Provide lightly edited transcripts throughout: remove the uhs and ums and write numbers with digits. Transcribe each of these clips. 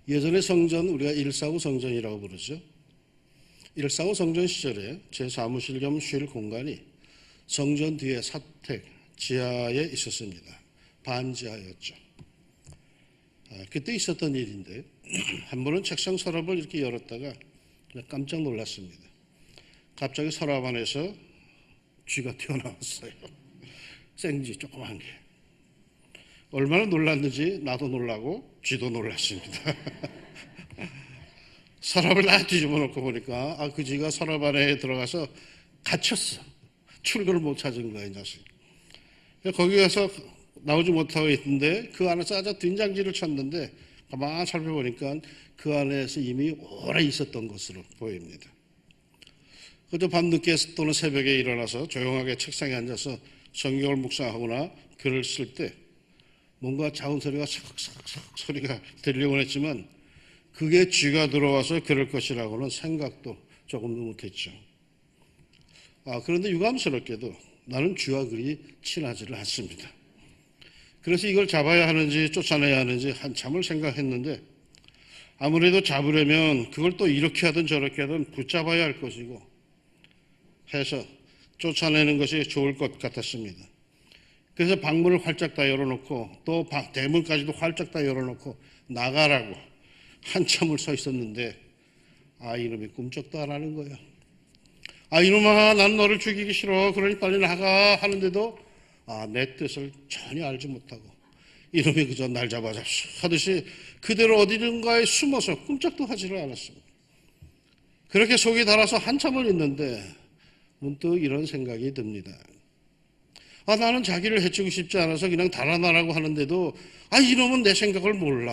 예전에 성전 우리가 145 성전이라고 부르죠. 145 성전 시절에 제 사무실 겸 쉴 공간이 성전 뒤에 사택 지하에 있었습니다. 반지하였죠. 그때 있었던 일인데 한 번은 책상 서랍을 이렇게 열었다가 그냥 깜짝 놀랐습니다. 갑자기 서랍 안에서 쥐가 튀어나왔어요. 생쥐 조그만 게. 얼마나 놀랐는지 나도 놀라고 쥐도 놀랐습니다. 서랍을 다 뒤집어 놓고 보니까 그 쥐가 서랍 안에 들어가서 갇혔어. 출구를 못 찾은 거야, 이 녀석. 거기 가서 나오지 못하고 있는데 그 안에서 아주 된장질을 쳤는데 가만히 살펴보니까 그 안에서 이미 오래 있었던 것으로 보입니다. 그저 밤늦게 또는 새벽에 일어나서 조용하게 책상에 앉아서 성경을 묵상하거나 글을 쓸 때 뭔가 작은 소리가 삭삭삭 소리가 들리곤 했지만 그게 쥐가 들어와서 그럴 것이라고는 생각도 조금도 못했죠. 그런데 유감스럽게도 나는 쥐와 그리 친하지를 않습니다. 그래서 이걸 잡아야 하는지 쫓아내야 하는지 한참을 생각했는데 아무래도 잡으려면 그걸 또 이렇게 하든 저렇게 하든 붙잡아야 할 것이고 해서 쫓아내는 것이 좋을 것 같았습니다. 그래서 방문을 활짝 다 열어놓고 또 대문까지도 활짝 다 열어놓고 나가라고 한참을 서 있었는데 이놈이 꿈쩍도 안 하는 거예요. 이놈아, 난 너를 죽이기 싫어. 그러니 빨리 나가 하는데도 내 뜻을 전혀 알지 못하고 이놈이 그저 날 잡아잡수 하듯이 그대로 어디든가에 숨어서 꿈쩍도 하지를 않았습니다. 그렇게 속이 달아서 한참을 있는데 문득 이런 생각이 듭니다. 나는 자기를 해치고 싶지 않아서 그냥 달아나라고 하는데도 이놈은 내 생각을 몰라.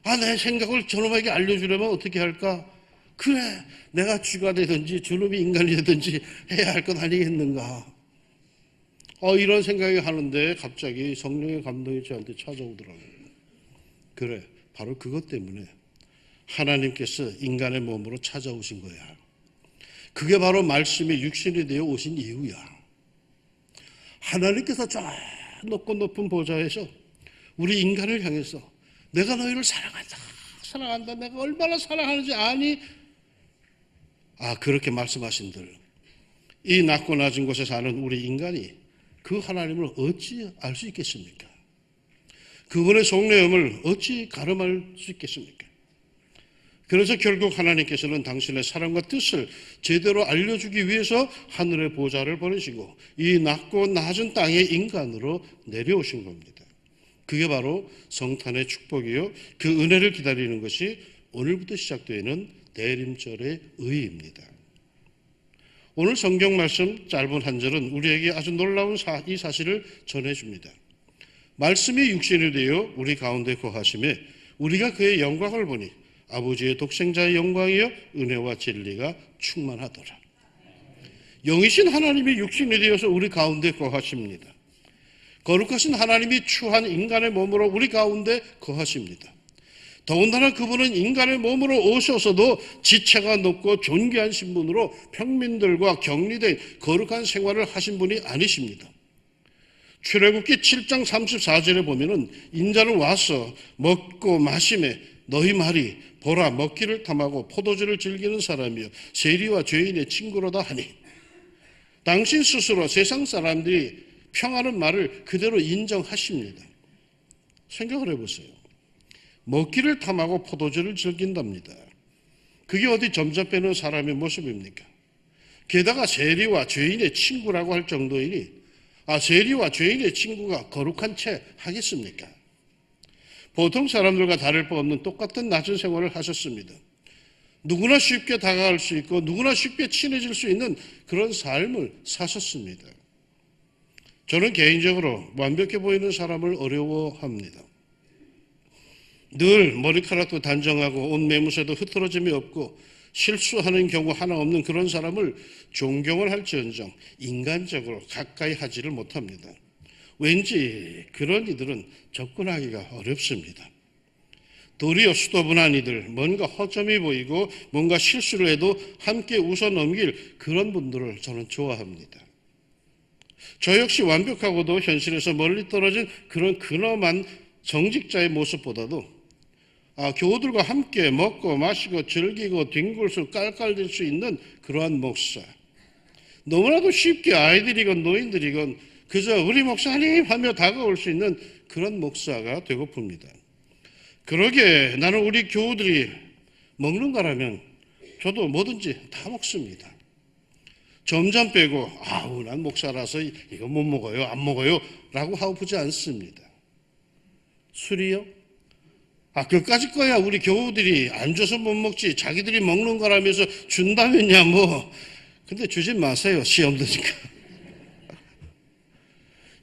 내 생각을 저놈에게 알려주려면 어떻게 할까? 그래, 내가 쥐가 되든지 저놈이 인간이 되든지 해야 할 것 아니겠는가? 이런 생각이 하는데 갑자기 성령의 감동이 저한테 찾아오더라고요. 그래, 바로 그것 때문에 하나님께서 인간의 몸으로 찾아오신 거야. 그게 바로 말씀이 육신이 되어 오신 이유야. 하나님께서 저 높고 높은 보좌에서 우리 인간을 향해서 내가 너희를 사랑한다. 내가 얼마나 사랑하는지 아니? 그렇게 말씀하신들. 이 낮고 낮은 곳에 사는 우리 인간이 그 하나님을 어찌 알 수 있겠습니까? 그분의 속내음을 어찌 가늠할 수 있겠습니까? 그래서 결국 하나님께서는 당신의 사랑과 뜻을 제대로 알려주기 위해서 하늘의 보좌를 보내시고 이 낮고 낮은 땅의 인간으로 내려오신 겁니다. 그게 바로 성탄의 축복이요, 그 은혜를 기다리는 것이 오늘부터 시작되는 대림절의 의의입니다. 오늘 성경 말씀 짧은 한 절은 우리에게 아주 놀라운 이 사실을 전해줍니다. 말씀이 육신이 되어 우리 가운데 거하심에 우리가 그의 영광을 보니 아버지의 독생자의 영광이여 은혜와 진리가 충만하더라. 영이신 하나님이 육신이 되어서 우리 가운데 거하십니다. 거룩하신 하나님이 추한 인간의 몸으로 우리 가운데 거하십니다. 더군다나 그분은 인간의 몸으로 오셔서도 지체가 높고 존귀한 신분으로 평민들과 격리된 거룩한 생활을 하신 분이 아니십니다. 출애굽기 7장 34절에 보면은 인자는 와서 먹고 마심에 너희 말이 보라 먹기를 탐하고 포도주를 즐기는 사람이여 세리와 죄인의 친구로다 하니, 당신 스스로 세상 사람들이 평하는 말을 그대로 인정하십니다. 생각을 해보세요. 먹기를 탐하고 포도주를 즐긴답니다. 그게 어디 점잡히는 사람의 모습입니까? 게다가 세리와 죄인의 친구라고 할 정도이니 세리와 죄인의 친구가 거룩한 채 하겠습니까? 보통 사람들과 다를 바 없는 똑같은 낮은 생활을 하셨습니다. 누구나 쉽게 다가갈 수 있고 누구나 쉽게 친해질 수 있는 그런 삶을 사셨습니다. 저는 개인적으로 완벽해 보이는 사람을 어려워합니다. 늘 머리카락도 단정하고 옷 매무새도 흐트러짐이 없고 실수하는 경우 하나 없는 그런 사람을 존경을 할지언정 인간적으로 가까이 하지를 못합니다. 왠지 그런 이들은 접근하기가 어렵습니다. 도리어 수도분한 이들, 뭔가 허점이 보이고 뭔가 실수를 해도 함께 웃어 넘길 그런 분들을 저는 좋아합니다. 저 역시 완벽하고도 현실에서 멀리 떨어진 그런 근엄한 정직자의 모습보다도 교우들과 함께 먹고 마시고 즐기고 뒹굴수 깔깔댈 수 있는 그러한 목사. 너무나도 쉽게 아이들이건 노인들이건 그저 우리 목사님 하며 다가올 수 있는 그런 목사가 되고픕니다. 그러게 나는 우리 교우들이 먹는 거라면 저도 뭐든지 다 먹습니다. 점점 빼고 난 목사라서 이거 못 먹어요, 안 먹어요 라고 하고프지 않습니다. 술이요? 그까짓 거야 우리 교우들이 안 줘서 못 먹지, 자기들이 먹는 거라면서 준다면야 뭐. 근데 주지 마세요, 시험 드니까.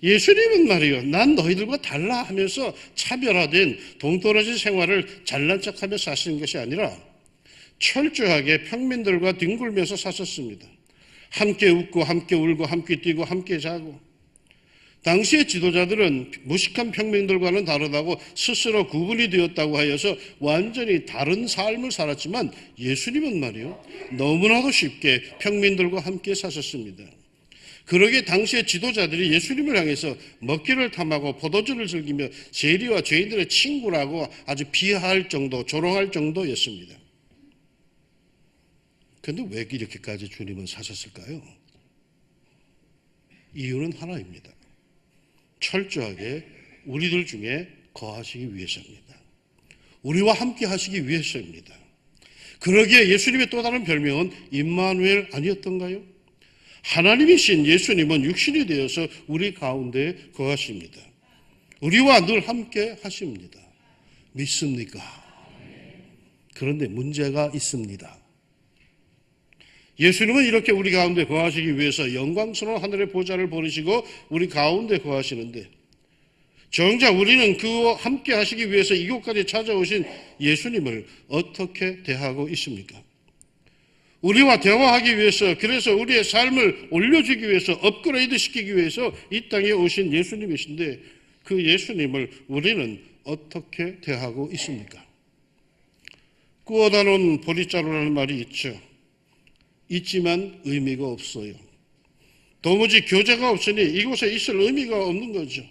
예수님은 말이요, 난 너희들과 달라 하면서 차별화된 동떨어진 생활을 잘난 척하며 사시는 것이 아니라 철저하게 평민들과 뒹굴면서 사셨습니다. 함께 웃고 함께 울고 함께 뛰고 함께 자고. 당시의 지도자들은 무식한 평민들과는 다르다고 스스로 구분이 되었다고 하여서 완전히 다른 삶을 살았지만 예수님은 말이요, 너무나도 쉽게 평민들과 함께 사셨습니다. 그러기에 당시의 지도자들이 예수님을 향해서 먹기를 탐하고 포도주를 즐기며 세리와 죄인들의 친구라고 아주 비하할 정도, 조롱할 정도였습니다. 그런데 왜 이렇게까지 주님은 사셨을까요? 이유는 하나입니다. 철저하게 우리들 중에 거하시기 위해서입니다. 우리와 함께 하시기 위해서입니다. 그러기에 예수님의 또 다른 별명은 임마누엘 아니었던가요? 하나님이신 예수님은 육신이 되어서 우리 가운데 거하십니다. 우리와 늘 함께 하십니다. 믿습니까? 그런데 문제가 있습니다. 예수님은 이렇게 우리 가운데 거하시기 위해서 영광스러운 하늘의 보좌를 버리시고 우리 가운데 거하시는데, 정작 우리는 그와 함께 하시기 위해서 이곳까지 찾아오신 예수님을 어떻게 대하고 있습니까? 우리와 대화하기 위해서, 그래서 우리의 삶을 올려주기 위해서, 업그레이드 시키기 위해서 이 땅에 오신 예수님이신데 그 예수님을 우리는 어떻게 대하고 있습니까? 구워다 놓은 보리자루라는 말이 있죠. 있지만 의미가 없어요. 도무지 교제가 없으니 이곳에 있을 의미가 없는 거죠.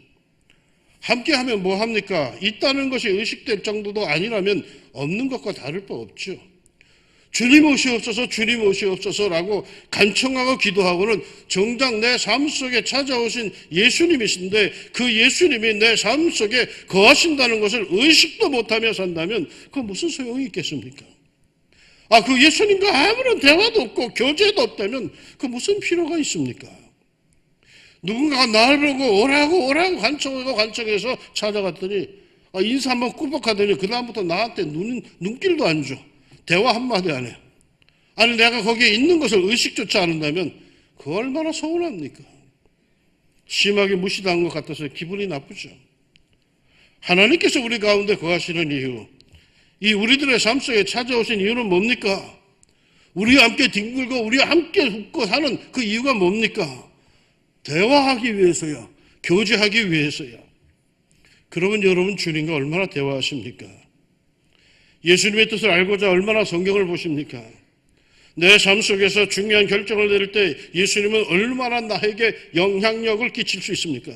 함께하면 뭐합니까? 있다는 것이 의식될 정도도 아니라면 없는 것과 다를 바 없죠. 주님 오시옵소서, 주님 오시옵소서라고 간청하고 기도하고는 정작 내 삶 속에 찾아오신 예수님이신데 그 예수님이 내 삶 속에 거하신다는 것을 의식도 못하며 산다면 그 무슨 소용이 있겠습니까? 그 예수님과 아무런 대화도 없고 교제도 없다면 그 무슨 필요가 있습니까? 누군가가 나를 보고 오라고 간청해서 찾아갔더니 인사 한번 꾸벅하더니 그 다음부터 나한테 눈길도 안 줘. 대화 한마디 안 해. 아니 내가 거기에 있는 것을 의식조차 않는다면 그 얼마나 서운합니까? 심하게 무시당한 것 같아서 기분이 나쁘죠. 하나님께서 우리 가운데 거하시는 이유, 이 우리들의 삶 속에 찾아오신 이유는 뭡니까? 우리와 함께 뒹굴고 우리와 함께 웃고 사는 그 이유가 뭡니까? 대화하기 위해서야, 교제하기 위해서야. 그러면 여러분 주님과 얼마나 대화하십니까? 예수님의 뜻을 알고자 얼마나 성경을 보십니까? 내 삶 속에서 중요한 결정을 내릴 때 예수님은 얼마나 나에게 영향력을 끼칠 수 있습니까?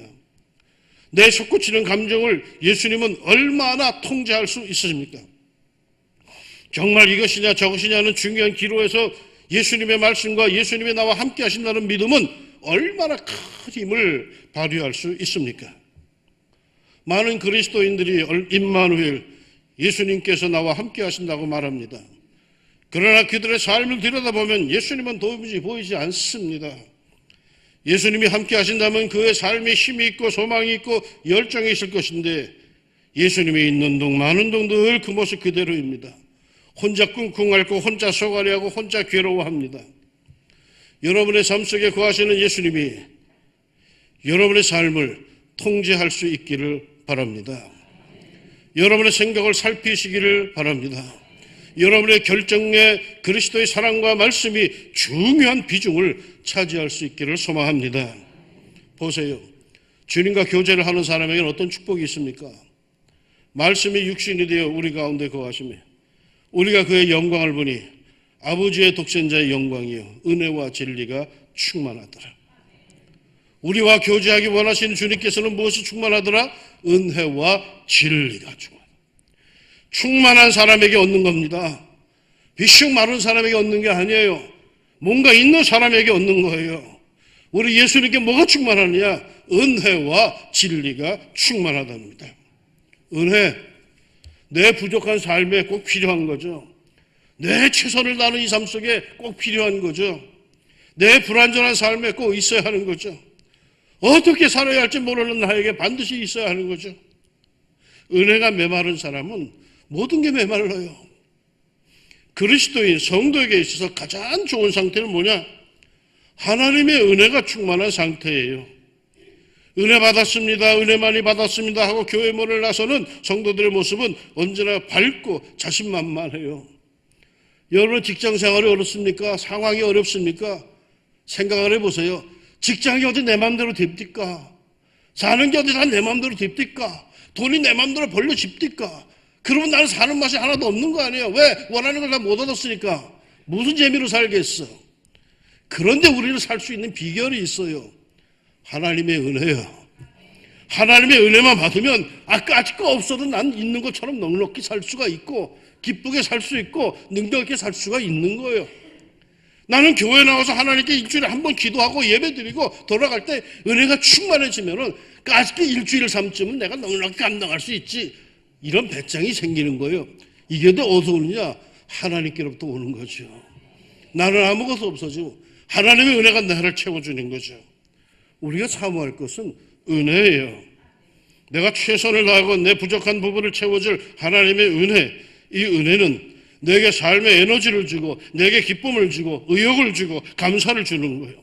내 솟구치는 감정을 예수님은 얼마나 통제할 수 있으십니까? 정말 이것이냐 저것이냐는 중요한 기로에서 예수님의 말씀과 예수님의 나와 함께 하신다는 믿음은 얼마나 큰 힘을 발휘할 수 있습니까? 많은 그리스도인들이 임마누엘, 예수님께서 나와 함께 하신다고 말합니다. 그러나 그들의 삶을 들여다보면 예수님은 도무지 보이지 않습니다. 예수님이 함께 하신다면 그의 삶에 힘이 있고 소망이 있고 열정이 있을 것인데 예수님이 있는 동 많은 동 늘 그 모습 그대로입니다. 혼자 꿍꿍 앓고 혼자 속앓이하고 혼자 괴로워합니다. 여러분의 삶 속에 거하시는 예수님이 여러분의 삶을 통제할 수 있기를 바랍니다. 여러분의 생각을 살피시기를 바랍니다. 여러분의 결정에 그리스도의 사랑과 말씀이 중요한 비중을 차지할 수 있기를 소망합니다. 보세요. 주님과 교제를 하는 사람에게는 어떤 축복이 있습니까? 말씀이 육신이 되어 우리 가운데 거하시며 우리가 그의 영광을 보니 아버지의 독생자의 영광이요 은혜와 진리가 충만하더라. 우리와 교제하기 원하시는 주님께서는 무엇이 충만하더라? 은혜와 진리가 충만하다. 충만한 사람에게 얻는 겁니다. 비숑 마른 사람에게 얻는 게 아니에요. 뭔가 있는 사람에게 얻는 거예요. 우리 예수님께 뭐가 충만하느냐? 은혜와 진리가 충만하답니다. 은혜, 내 부족한 삶에 꼭 필요한 거죠. 내 최선을 다하는 이 삶 속에 꼭 필요한 거죠. 내 불완전한 삶에 꼭 있어야 하는 거죠. 어떻게 살아야 할지 모르는 나에게 반드시 있어야 하는 거죠. 은혜가 메마른 사람은 모든 게 메말라요. 그리스도인 성도에게 있어서 가장 좋은 상태는 뭐냐? 하나님의 은혜가 충만한 상태예요. 은혜 받았습니다, 은혜 많이 받았습니다 하고 교회 문을 나서는 성도들의 모습은 언제나 밝고 자신만만해요. 여러분 직장 생활이 어렵습니까? 상황이 어렵습니까? 생각을 해보세요. 직장이 어디 내 마음대로 됩니까? 사는 게 어디 다 내 마음대로 됩니까? 돈이 내 마음대로 벌려집니까? 그러면 나는 사는 맛이 하나도 없는 거 아니에요? 왜? 원하는 걸 다 못 얻었으니까. 무슨 재미로 살겠어? 그런데 우리는 살 수 있는 비결이 있어요. 하나님의 은혜요. 하나님의 은혜만 받으면 아직 거 없어도 난 있는 것처럼 넉넉히 살 수가 있고 기쁘게 살 수 있고 능력 있게 살 수가 있는 거예요. 나는 교회 나와서 하나님께 일주일에 한 번 기도하고 예배드리고 돌아갈 때 은혜가 충만해지면은 아직도 일주일 삶쯤은 내가 넉넉히 감당할 수 있지. 이런 배짱이 생기는 거예요. 이게 어디서 오느냐? 하나님께로부터 오는 거죠. 나는 아무것도 없어지고 하나님의 은혜가 나를 채워주는 거죠. 우리가 사모할 것은 은혜예요. 내가 최선을 다하고 내 부족한 부분을 채워줄 하나님의 은혜. 이 은혜는 내게 삶의 에너지를 주고 내게 기쁨을 주고 의욕을 주고 감사를 주는 거예요.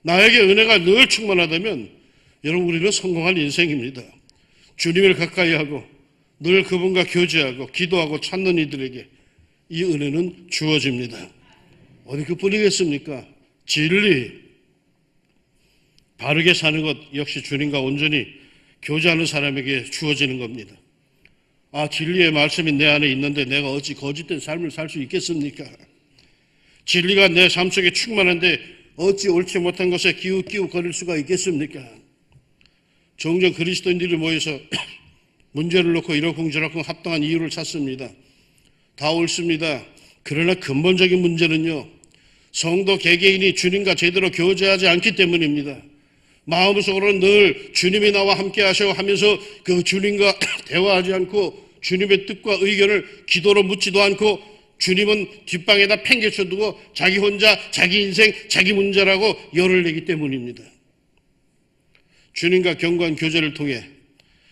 나에게 은혜가 늘 충만하다면 여러분 우리는 성공한 인생입니다. 주님을 가까이 하고 늘 그분과 교제하고 기도하고 찾는 이들에게 이 은혜는 주어집니다. 어디 그뿐이겠습니까? 진리, 바르게 사는 것 역시 주님과 온전히 교제하는 사람에게 주어지는 겁니다. 진리의 말씀이 내 안에 있는데 내가 어찌 거짓된 삶을 살 수 있겠습니까? 진리가 내 삶 속에 충만한데 어찌 옳지 못한 것에 기웃기웃거릴 수가 있겠습니까? 종종 그리스도인들이 모여서 문제를 놓고 이러쿵저러쿵 합당한 이유를 찾습니다. 다 옳습니다. 그러나 근본적인 문제는요, 성도 개개인이 주님과 제대로 교제하지 않기 때문입니다. 마음속으로는 늘 주님이 나와 함께 하셔 하면서 그 주님과 대화하지 않고 주님의 뜻과 의견을 기도로 묻지도 않고 주님은 뒷방에다 팽개쳐두고 자기 혼자 자기 인생 자기 문제라고 열을 내기 때문입니다. 주님과 견고한 교제를 통해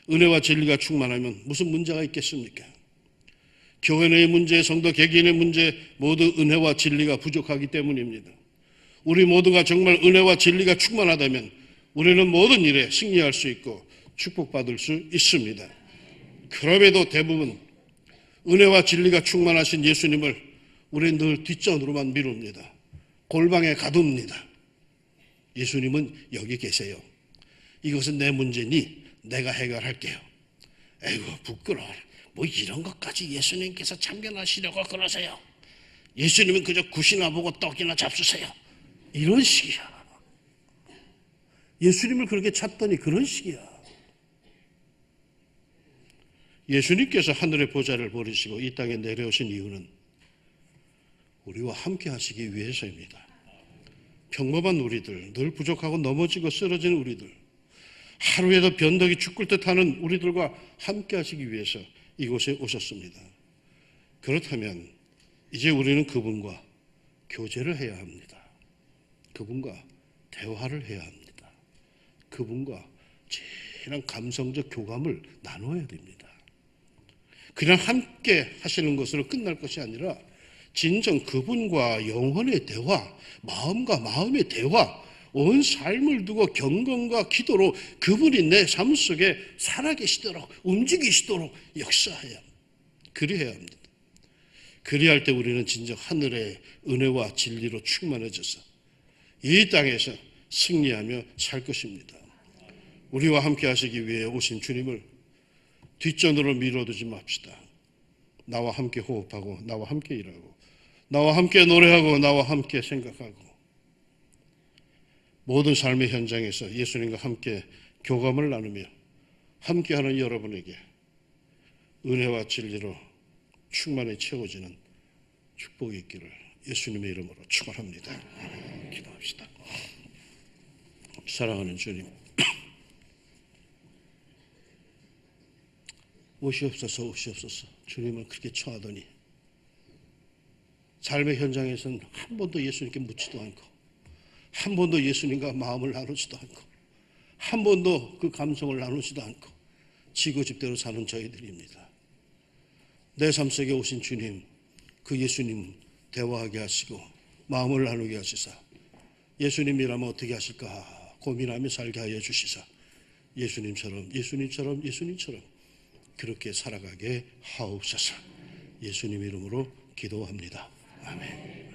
은혜와 진리가 충만하면 무슨 문제가 있겠습니까? 교회 내의 문제, 성도 개개인의 문제 모두 은혜와 진리가 부족하기 때문입니다. 우리 모두가 정말 은혜와 진리가 충만하다면 우리는 모든 일에 승리할 수 있고 축복받을 수 있습니다. 그럼에도 대부분 은혜와 진리가 충만하신 예수님을 우리는 늘 뒷전으로만 미룹니다. 골방에 가둡니다. 예수님은 여기 계세요. 이것은 내 문제니 내가 해결할게요. 에이구 부끄러워. 뭐 이런 것까지 예수님께서 참견하시려고 그러세요. 예수님은 그저 굿이나 보고 떡이나 잡수세요. 이런 식이야. 예수님을 그렇게 찾더니 그런 식이야. 예수님께서 하늘의 보좌를 버리시고 이 땅에 내려오신 이유는 우리와 함께 하시기 위해서입니다. 평범한 우리들, 늘 부족하고 넘어지고 쓰러지는 우리들, 하루에도 변덕이 죽을 듯 하는 우리들과 함께 하시기 위해서 이곳에 오셨습니다. 그렇다면 이제 우리는 그분과 교제를 해야 합니다. 그분과 대화를 해야 합니다. 그분과 진한 감성적 교감을 나눠야 됩니다. 그냥 함께 하시는 것으로 끝날 것이 아니라 진정 그분과 영혼의 대화, 마음과 마음의 대화, 온 삶을 두고 경건과 기도로 그분이 내 삶 속에 살아계시도록 움직이시도록 역사해야 합니다. 그리해야 합니다. 그리할 때 우리는 진정 하늘의 은혜와 진리로 충만해져서 이 땅에서 승리하며 살 것입니다. 우리와 함께 하시기 위해 오신 주님을 뒷전으로 미뤄두지 맙시다. 나와 함께 호흡하고 나와 함께 일하고 나와 함께 노래하고 나와 함께 생각하고 모든 삶의 현장에서 예수님과 함께 교감을 나누며 함께하는 여러분에게 은혜와 진리로 충만히 채워지는 축복이 있기를 예수님의 이름으로 축원합니다. 기도합시다. 사랑하는 주님, 오시옵소서 오시옵소서. 주님을 그렇게 청하더니 삶의 현장에서는 한 번도 예수님께 묻지도 않고, 한 번도 예수님과 마음을 나누지도 않고, 한 번도 그 감성을 나누지도 않고 지고집대로 사는 저희들입니다. 내 삶 속에 오신 주님, 그 예수님 대화하게 하시고 마음을 나누게 하시사 예수님이라면 어떻게 하실까 고민하며 살게 하여 주시사 예수님처럼 그렇게 살아가게 하옵소서. 예수님 이름으로 기도합니다. 아멘.